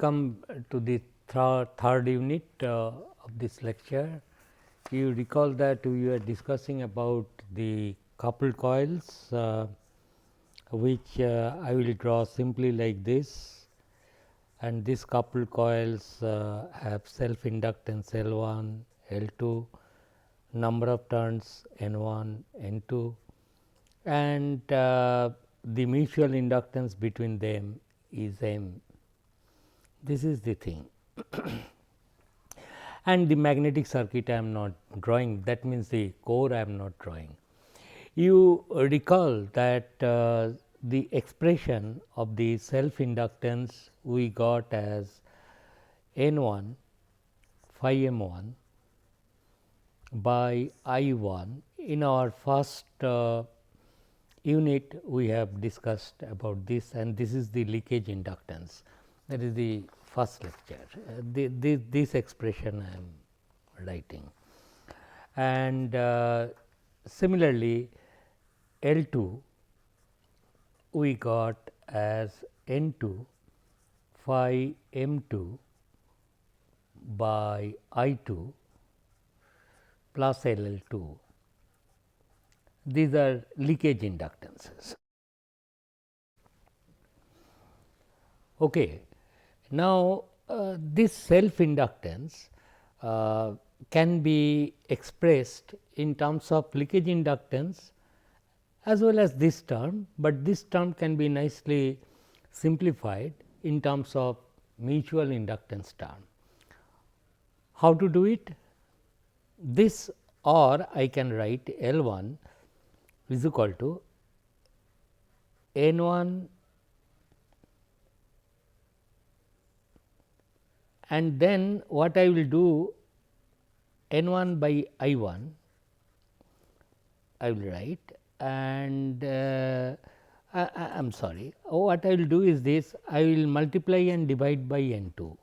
Welcome to the third unit of this lecture. You recall that we were discussing about the coupled coils, which I will draw simply like this, and these coupled coils have self inductance L 1, L 2, number of turns N 1, N 2, and the mutual inductance between them is M. This is the thing. And the magnetic circuit I am not drawing, that means the core I am not drawing. You recall that the expression of the self inductance we got as N 1 phi m 1 by I 1. In our first unit we have discussed about this, and this is the leakage inductance. That is the first lecture. This expression I am writing, and similarly L 2 we got as N 2 phi m 2 by I 2 plus L L 2. These are leakage inductances. Okay. Now, this self inductance can be expressed in terms of leakage inductance as well as this term, but this term can be nicely simplified in terms of mutual inductance term. How to do it? This, or I can write L 1 is equal to N 1 and then what I will do, N 1 by I 1 I will write, and I am sorry, what I will do is this, I will multiply and divide by N 2.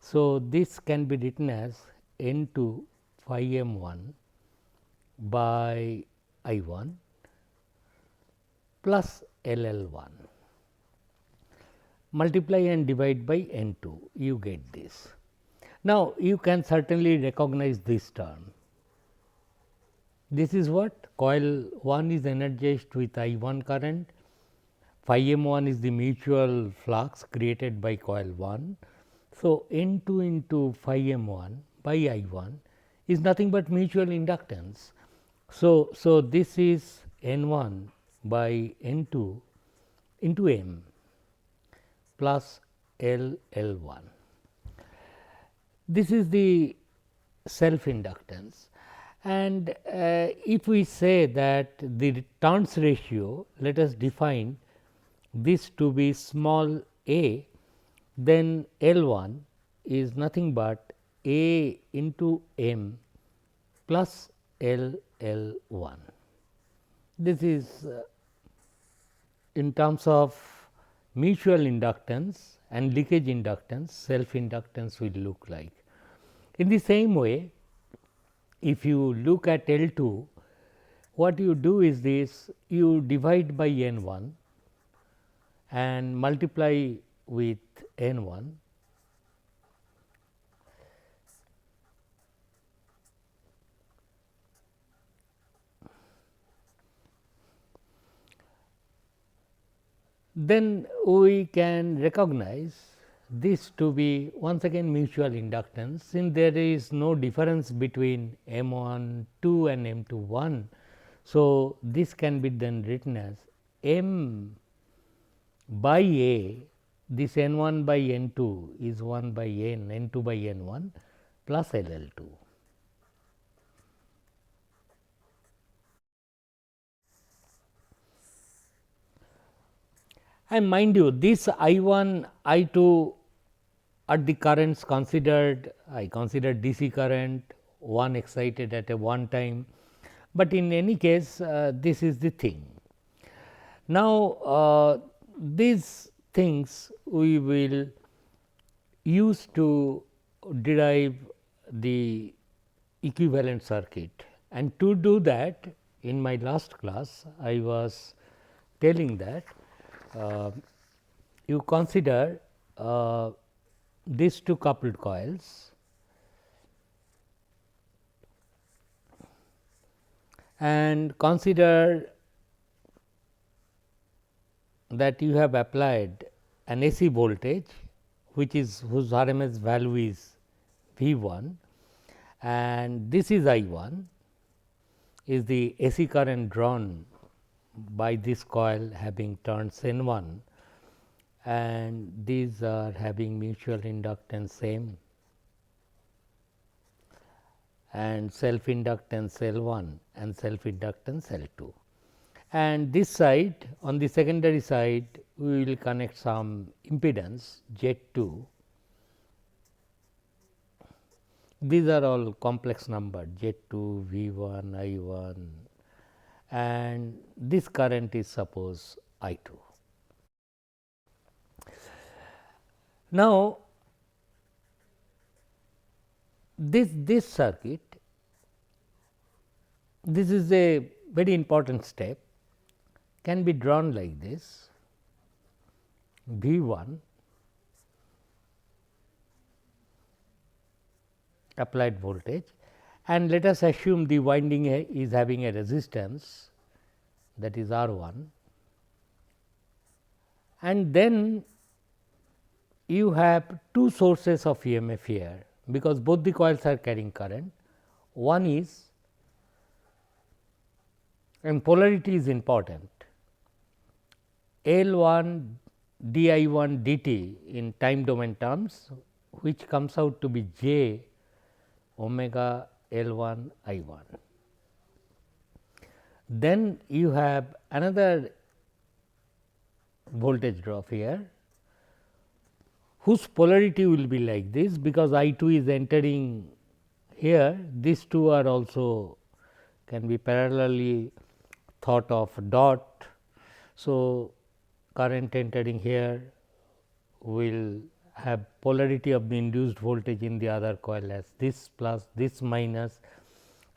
So, this can be written as N 2 phi m 1 by I 1 plus L L 1. Multiply and divide by N 2, you get this. Now, you can certainly recognize this term. This is what coil 1 is energized with I 1 current, phi m 1 is the mutual flux created by coil 1. So, N 2 into phi m 1 by I 1 is nothing but mutual inductance. So, this is N 1 by N 2 into M plus L L 1. This is the self inductance, and if we say that the turns ratio, let us define this to be small a, then L 1 is nothing but A into M plus L L 1. This is in terms of mutual inductance and leakage inductance, self inductance will look like. In the same way, if you look at L 2, what you do is this, you divide by N 1 and multiply with N 1. Then we can recognize this to be once again mutual inductance, since there is no difference between M 1 2 and M 2 1. So, this can be then written as M by A, this N 1 by N 2 is 1 by N, N 2 by N 1 plus L L 2. And mind you, this I 1, I 2 are the currents considered, I consider DC current, one excited at a one time, but in any case this is the thing. Now, these things we will use to derive the equivalent circuit, and to do that, in my last class I was telling that you consider these two coupled coils and consider that you have applied an AC voltage which is whose RMS value is V 1 and this is I 1 is the AC current drawn by this coil having turns N 1 and these are having mutual inductance same and self inductance L 1 and self inductance L 2. And this side on the secondary side we will connect some impedance Z 2. These are all complex numbers Z 2, V 1, I 1 and this current is suppose I 2. Now, this circuit, this is a very important step, can be drawn like this V 1 applied voltage and let us assume the winding is having a resistance that is R 1 and then you have two sources of EMF here because both the coils are carrying current. One is and polarity is important L 1 d I 1 dt in time domain terms which comes out to be j omega L 1 I 1. Then you have another voltage drop here whose polarity will be like this because I 2 is entering here, these two are also can be parallelly thought of dot. So, current entering here will have polarity of the induced voltage in the other coil as this plus this minus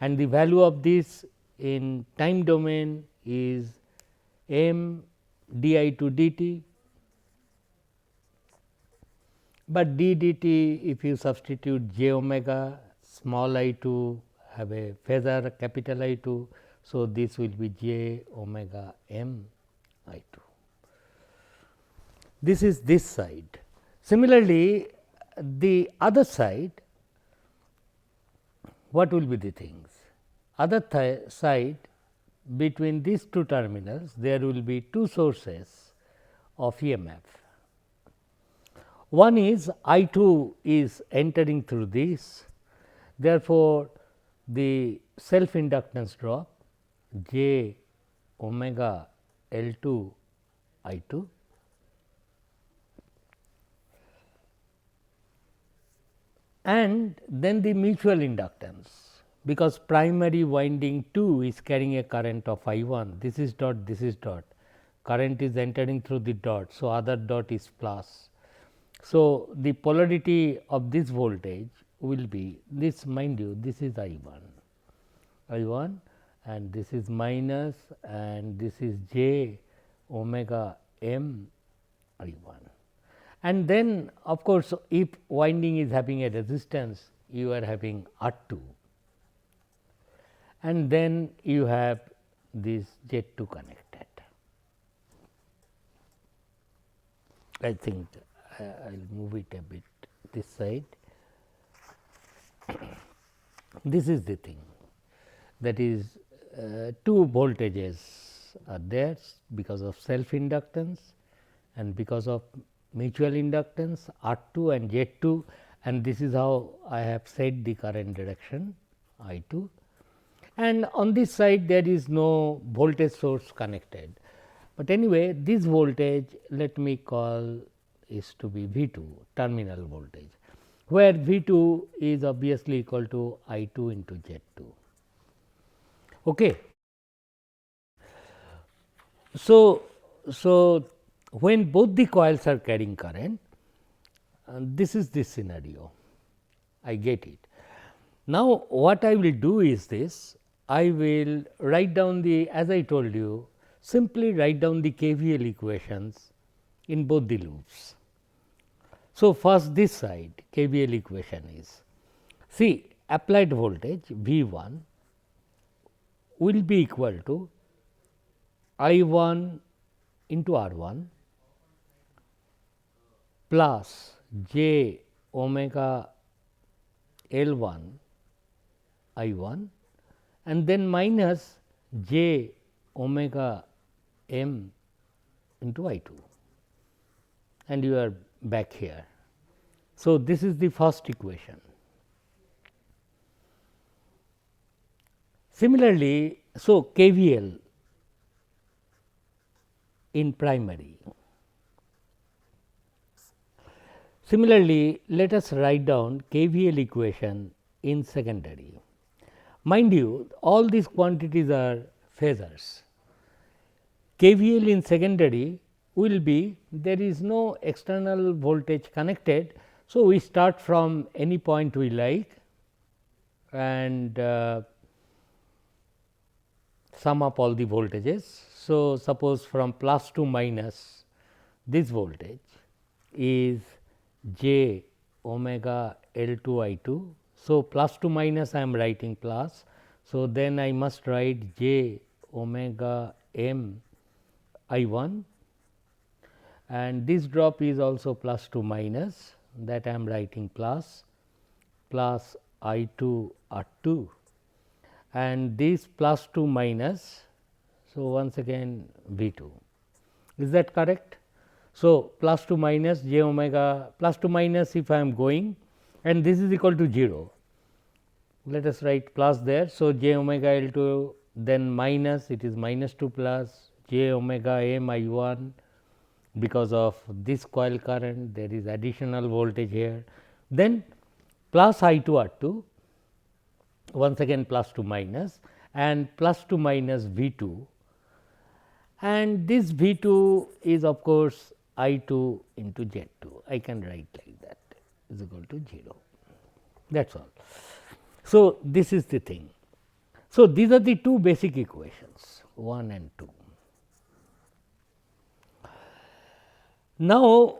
and the value of this in time domain is m d I 2 dt, but d dt if you substitute j omega small I 2 have a phasor capital I 2. So, this will be j omega m I 2. This is this side. Similarly, the other side, what will be the things? Other side between these two terminals, there will be two sources of EMF. One is I 2 is entering through this, therefore, the self inductance drop j omega L 2 I 2 and then the mutual inductance because primary winding 2 is carrying a current of I 1, this is dot, this is dot, current is entering through the dot. So, other dot is plus. So, the polarity of this voltage will be this, mind you, this is I 1 and this is minus and this is j omega m I 1. And then of course, if winding is having a resistance, you are having R 2 and then you have this Z 2 connected. I think I will move it a bit this side. This is the thing, that is two voltages are there because of self inductance and because of mutual inductance R 2 and Z 2 and this is how I have set the current direction I 2 and on this side there is no voltage source connected. But anyway, this voltage let me call is to be V 2 terminal voltage, where V 2 is obviously equal to I 2 into Z 2. Okay. So, when both the coils are carrying current, this is this scenario, I get it. Now, what I will do is this, I will write down the, as I told you, simply write down the KVL equations in both the loops. So, first this side KVL equation is, see, applied voltage V 1 will be equal to I 1 into R 1 plus j omega L 1 I 1 and then minus j omega m into I 2, and you are back here. So, this is the first equation. Similarly, so KVL in primary. Similarly, let us write down KVL equation in secondary. Mind you, all these quantities are phasors. KVL in secondary will be, there is no external voltage connected. So, we start from any point we like and sum up all the voltages. So, suppose from plus to minus, this voltage is j omega L 2 I 2. So, plus to minus I am writing plus. So, then I must write j omega m I 1, and this drop is also plus to minus, that I am writing plus I 2 R 2, and this plus to minus. So, once again V 2, is that correct? So, plus to minus j omega, plus to minus if I am going, and this is equal to 0. Let us write plus there. So, j omega L 2, then minus, it is minus 2 plus j omega m I 1, because of this coil current there is additional voltage here, then plus I 2 R 2, once again plus to minus, and plus to minus V 2, and this V 2 is of course I 2 into Z 2. I can write like that, is equal to 0, that is all. So, this is the thing. So, these are the two basic equations 1 and 2. Now,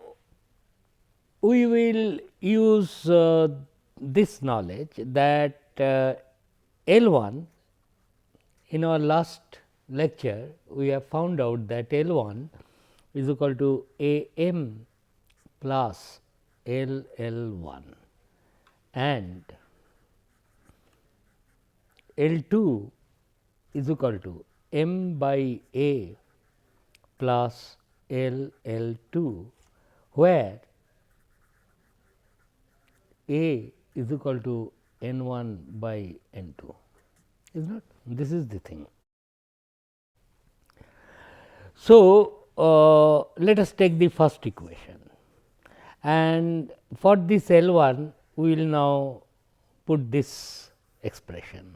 we will use this knowledge that L 1, in our last lecture we have found out that L 1 is equal to A m plus L L 1, and L 2 is equal to m by A plus L L 2, where A is equal to n 1 by n 2, is not? This is the thing. So, let us take the first equation, and for this L 1 we will now put this expression,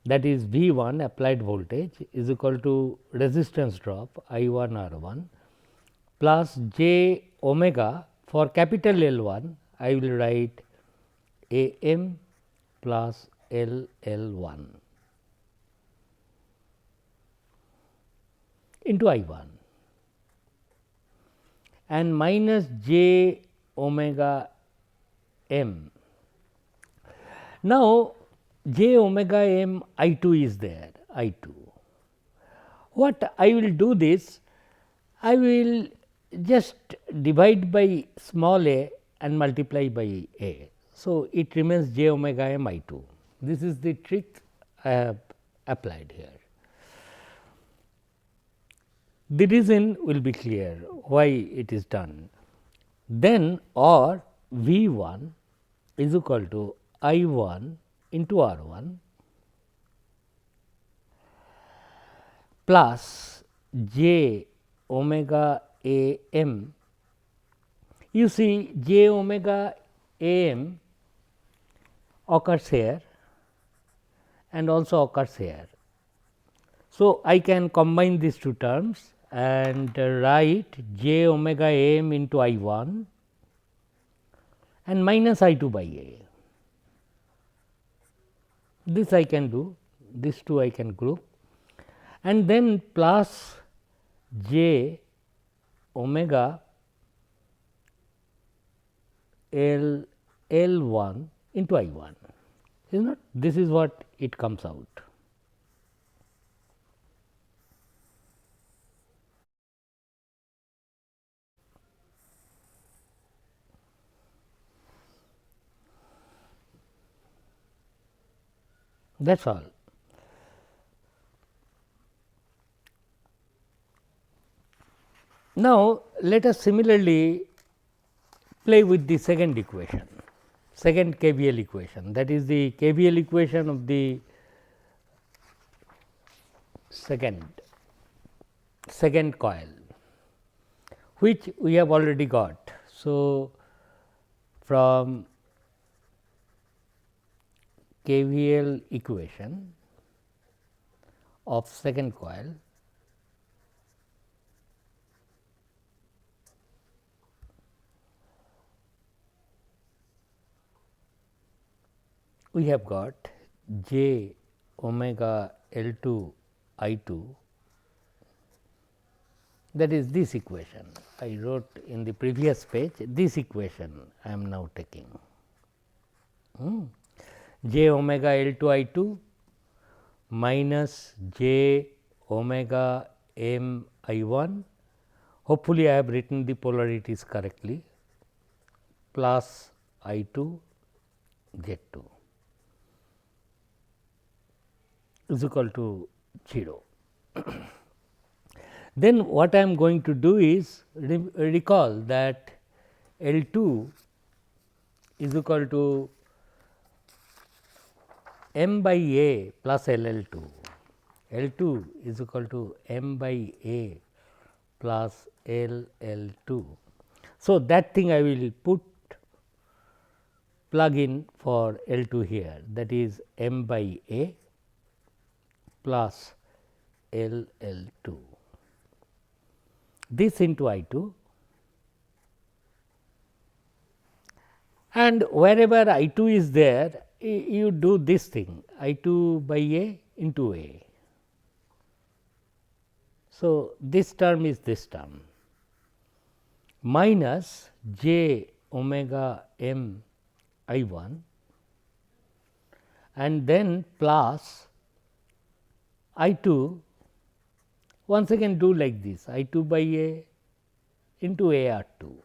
that is V 1 applied voltage is equal to resistance drop I 1 R 1 plus j omega. For capital L 1 I will write A m plus L L 1 into I 1 and minus j omega m. Now, j omega m I 2 is there, I 2. What I will do this, I will just divide by small a and multiply by a. So, it remains j omega m I 2. This is the trick I have applied here. The reason will be clear why it is done. Then or V 1 is equal to I 1 into R 1 plus j omega A m. You see j omega A m occurs here and also occurs here. So, I can combine these two terms and write j omega A m into I 1 and minus I 2 by A. This I can do, these two I can group, and then plus j omega L L1 into I1, is not? This is what it comes out. That is all. Now, let us similarly play with the second equation, second KVL equation, that is the KVL equation of the second coil, which we have already got. So, from KVL equation of second coil, we have got j omega L 2 I 2, that is this equation. I wrote in the previous page, this equation I am now taking. J omega L 2 I 2 minus j omega m I 1, hopefully I have written the polarities correctly, plus I 2 Z 2 is equal to 0. Then what I am going to do is recall that L 2 is equal to m by a plus L L 2. L 2 is equal to m by a plus L L 2. So, that thing I will plug in for L 2 here, that is m by a plus L L 2. This into I 2, and wherever I 2 is there, you do this thing I 2 by a into a. So, this term is this term minus j omega m I 1 and then plus I 2, once again do like this I 2 by a into a r 2.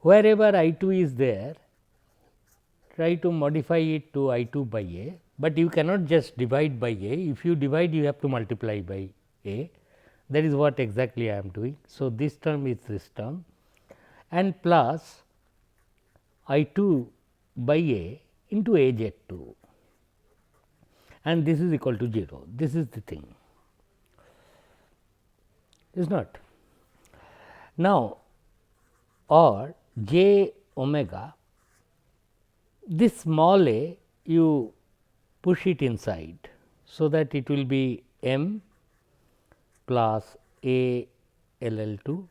Wherever I 2 is there, try to modify it to I 2 by a, but you cannot just divide by a. If you divide, you have to multiply by a, that is what exactly I am doing. So, this term is this term and plus I 2 by a into a z 2, and this is equal to 0. This is the thing, is not. Now, or j omega, this small a you push it inside, so that it will be m plus a L L 2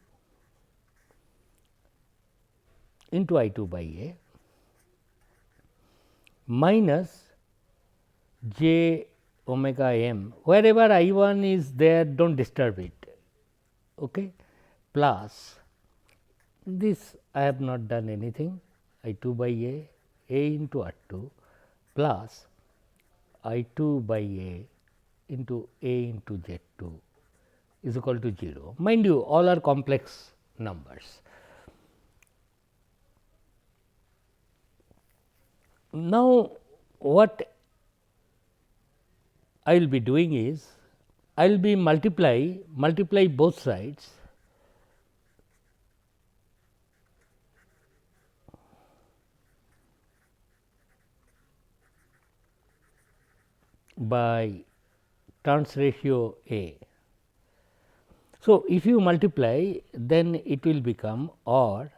into I 2 by a minus j omega m, wherever I 1 is there, do not disturb it, okay, plus this I have not done anything I 2 by a into R 2 plus I 2 by a into Z 2 is equal to 0. Mind you, all are complex numbers. Now, what I will be doing is, I will be multiply both sides by turns ratio A. So, if you multiply, then it will become or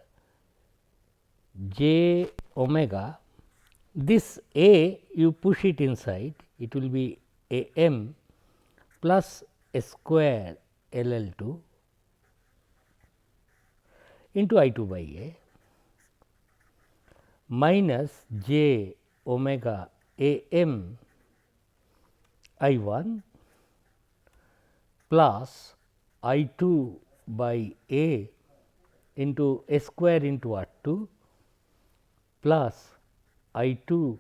j omega, this A you push it inside, it will be a m plus a square L L 2 into I 2 by a minus j omega a m I 1 plus I 2 by a into a square into R 2 plus I 2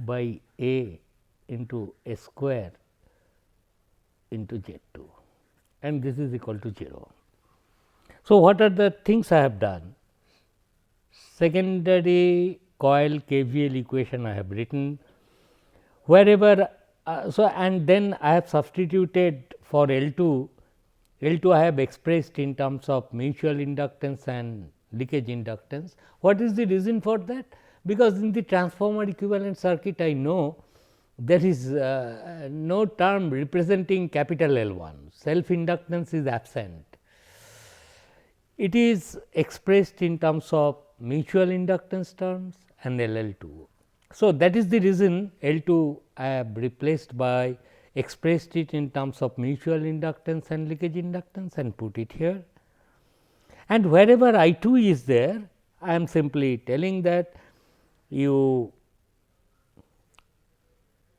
by A into A square into Z 2, and this is equal to 0. So, what are the things I have done? Secondary coil KVL equation I have written, wherever and then I have substituted for L2. L2 I have expressed in terms of mutual inductance and leakage inductance. What is the reason for that? Because in the transformer equivalent circuit I know there is no term representing capital L1, self inductance is absent. It is expressed in terms of mutual inductance terms and LL2. So, that is the reason L2 I have replaced by expressed it in terms of mutual inductance and leakage inductance and put it here. And wherever I 2 is there, I am simply telling that you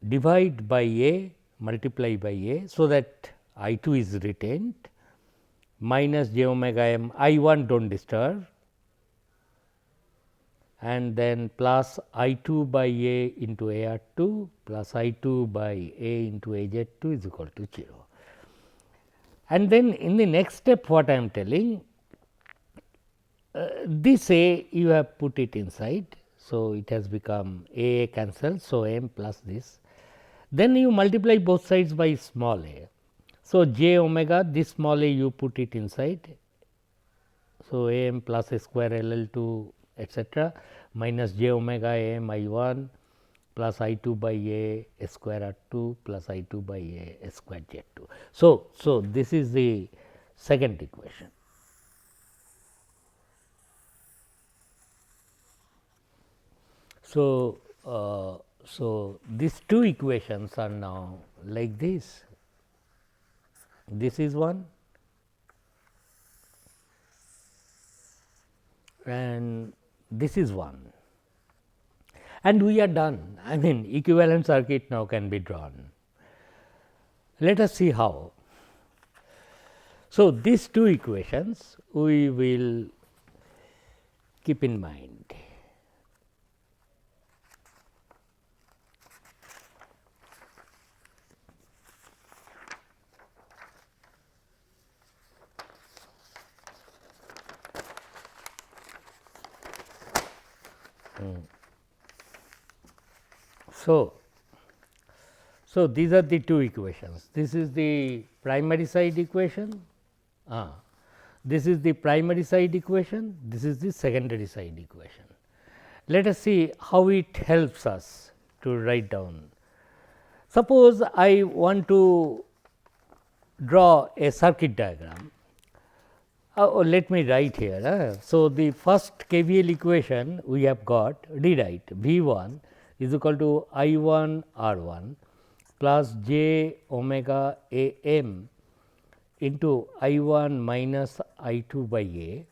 divide by A, multiply by A, so that I 2 is retained, minus j omega m, I 1 do not disturb, and then plus I 2 by A into A r 2 plus I 2 by A into A z 2 is equal to 0. And then in the next step what I am telling, this A you have put it inside. So, it has become A cancelled. So, m plus this, then you multiply both sides by small a. So, j omega, this small a you put it inside. So, a m plus a square L L 2 etcetera, minus j omega a m I 1 plus I 2 by a square R 2 plus I 2 by a square Z 2. So, this is the second equation. So, so these two equations are now like this. This is one and this is one, and we are done. I mean, equivalent circuit now can be drawn. Let us see how. So, these two equations we will keep in mind. So, these are the two equations. This is the primary side equation, this is the primary side equation, this is the secondary side equation. Let us see how it helps us to write down. Suppose I want to draw a circuit diagram. Let me write here. So, the first KVL equation we have got, rewrite V 1 is equal to I 1 R 1 plus j omega a m into I 1 minus I 2 by a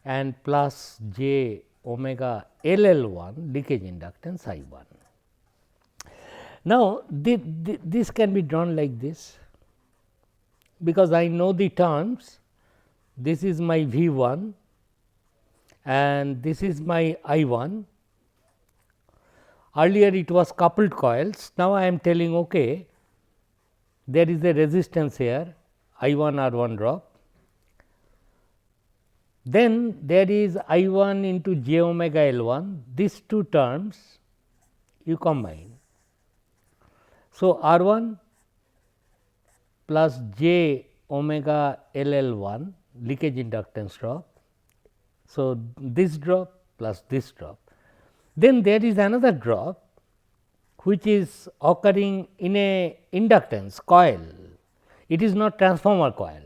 and plus j omega L L 1 leakage inductance I 1. Now, this can be drawn like this, because I know the terms. This is my V 1 and this is my I 1. Earlier it was coupled coils. Now, I am telling okay, there is a resistance here I 1 R 1 drop. Then there is I 1 into j omega L 1, these two terms you combine. So, R 1 plus j omega L L 1 leakage inductance drop. So, this drop plus this drop. Then there is another drop which is occurring in a inductance coil. It is not transformer coil.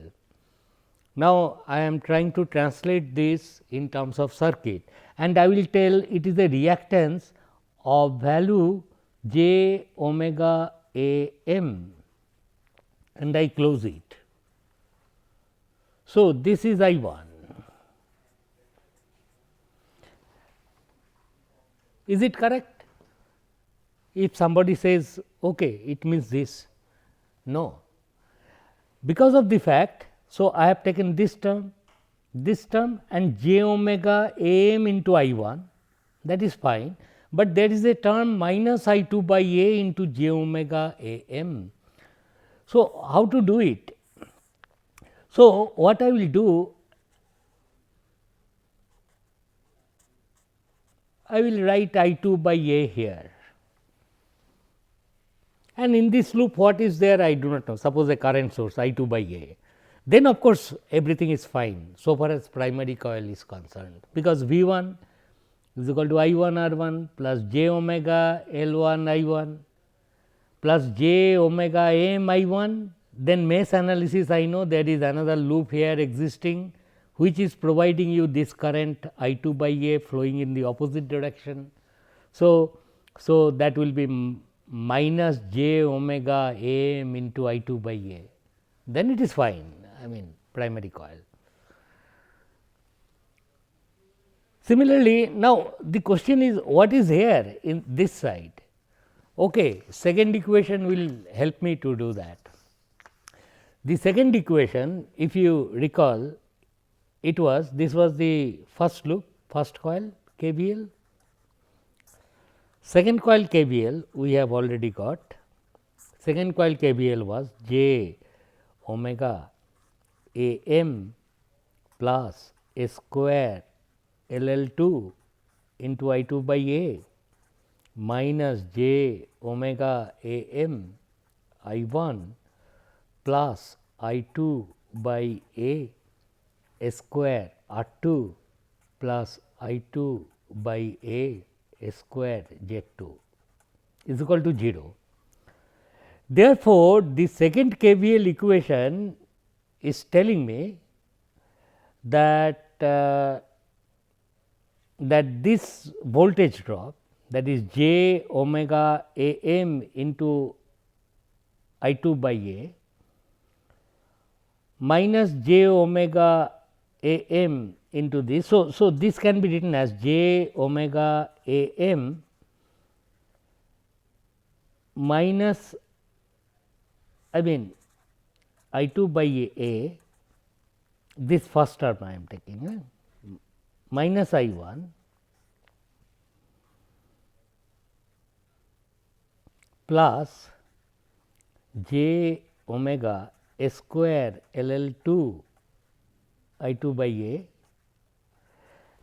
Now, I am trying to translate this in terms of circuit, and I will tell it is a reactance of value j omega a m, and I close it. So, this is I 1. Is it correct? If somebody says okay, it means this. No, because of the fact. So, I have taken this term and j omega a m into I 1. that is fine, but there is a term minus I 2 by A into j omega A m. So, how to do it? So, what I will do, I will write I 2 by A here, and in this loop what is there I do not know. Suppose a current source I 2 by A, then of course, everything is fine so far as primary coil is concerned, because V 1 is equal to I 1 R 1 plus j omega L 1 I 1 plus j omega m I 1. Then mesh analysis, I know there is another loop here existing, which is providing you this current I 2 by A flowing in the opposite direction. So, that will be minus j omega m into I 2 by A, then it is fine, I mean primary coil. Similarly, now the question is what is here in this side? Okay, second equation will help me to do that. The second equation, if you recall, it was, this was the first loop, first coil KVL. Second coil KVL we have already got. Second coil KVL was j omega A m plus a square L L 2 into I 2 by A minus j omega A m I 1 plus I 2 by A square R 2 plus I 2 by A square Z 2 is equal to 0. Therefore, the second KVL equation is telling me that that this voltage drop, that is j omega A m into I 2 by A minus j omega A m into this. So, this can be written as j omega A m minus, I mean I 2 by A, this first term I am taking, minus I 1 plus j omega square L L 2 I 2 by A,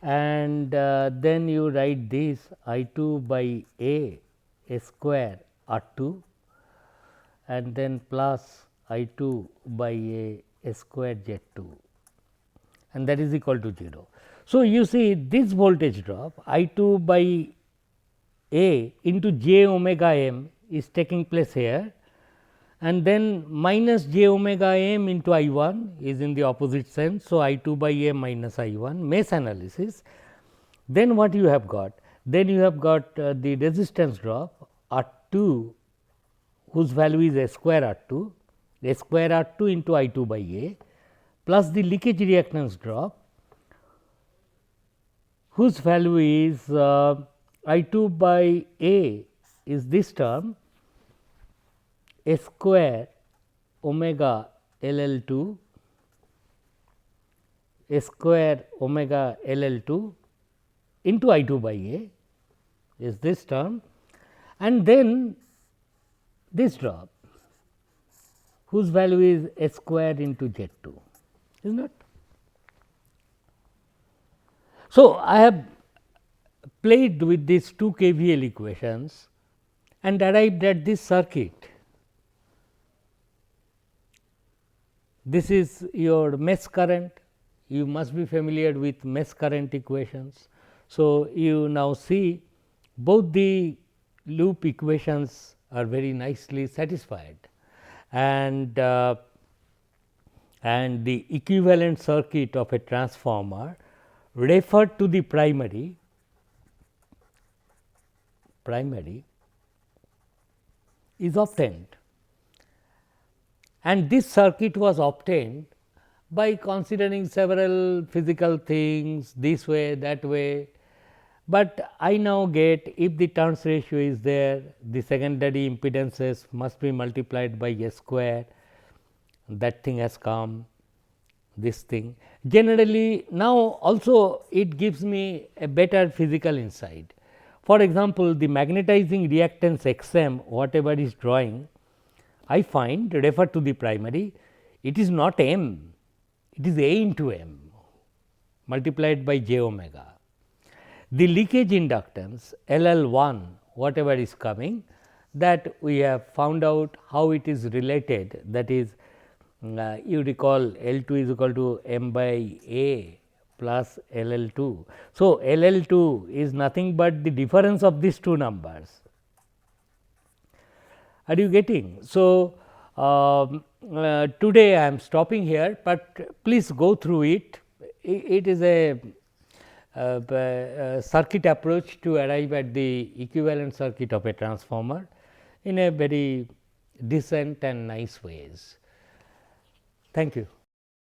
and then you write this I 2 by A square R 2 and then plus I 2 by A square Z 2, and that is equal to 0. So, you see this voltage drop I 2 by A into j omega m is taking place here, and then minus j omega m into I 1 is in the opposite sense. So, I 2 by A minus I 1 mesh analysis. Then what you have got? Then you have got the resistance drop R 2, whose value is a square R 2, a square R 2 into I 2 by A, plus the leakage reactance drop, whose value is I 2 by A is this term, a square omega L L 2, a square omega L L 2 into I 2 by A is this term, and then this drop, whose value is a square into Z 2, is not. So, I have played with these two KVL equations and arrived at this circuit. This is your mesh current, you must be familiar with mesh current equations. So, you now see both the loop equations are very nicely satisfied, and the equivalent circuit of a transformer referred to the primary is obtained, and this circuit was obtained by considering several physical things this way that way. But I now get, if the turns ratio is there, the secondary impedances must be multiplied by a square, that thing has come. this thing. Generally, now also it gives me a better physical insight. For example, the magnetizing reactance X m, whatever is drawing, I find, refer to the primary, it is not m, it is A into m multiplied by j omega. The leakage inductance L L 1, whatever is coming, that we have found out how it is related, that is you recall L 2 is equal to m by A plus L L 2. So, L L 2 is nothing but the difference of these two numbers. Are you getting? So, today I am stopping here, but please go through it. It is a circuit approach to arrive at the equivalent circuit of a transformer in a very decent and nice ways. Thank you.